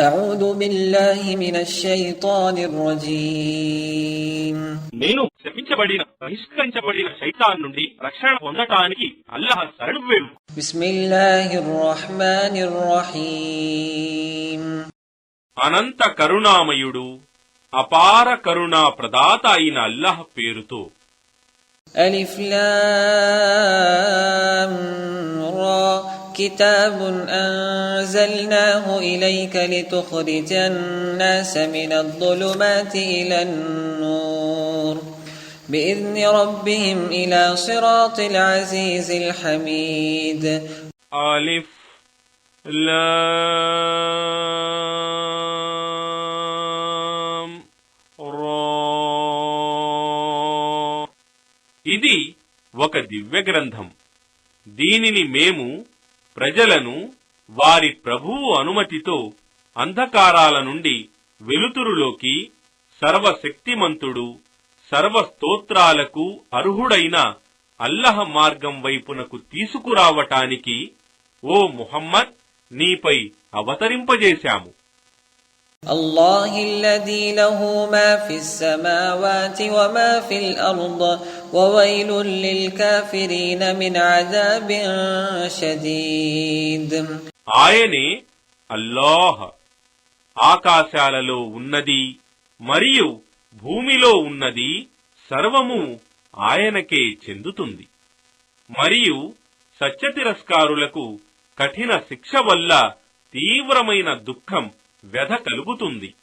أعوذ بالله من الشيطان الرجيم నేను శపించబడిన బహిష్కరించబడిన శైతాన్ నుండి రక్షణ పొందటానికి అల్లాహ్ శరణు వేడు. بسم الله الرحمن الرحيم అనంత కరుణామయుడు అపార కరుణా ప్రదాత అయిన అల్లాహ్ పేరుతో. ألف لام را كتاب أنزلناه إليك لتخرج الناس من الظلمات إلى النور بإذن ربهم إلى صراط العزيز الحميد. ألف لام را. ఇది ఒక దివ్య గ్రంథం. దీనిని మేము ప్రజలను వారి ప్రభువు అనుమతితో అంధకారాల నుండి వెలుతురులోకి, సర్వశక్తిమంతుడు సర్వస్తోత్రాలకు అర్హుడైన అల్లహ్ మార్గం వైపునకు తీసుకురావటానికి ఓ ముహమ్మద్ నీపై అవతరింపజేశాము. الله الذي له ما في السماوات وما في الأرض وويل للكافرين من عذاب شديد. ఆయనే అల్లాహ్, ఆకాశాలలో ఉన్నది మరియు భూమిలో ఉన్నది సర్వము ఆయనకే చెందుతుంది. మరియు సత్యతిరస్కారులకు కఠిన శిక్ష వల్ల తీవ్రమైన దుఃఖం వ్యధ కలుగుతుంది.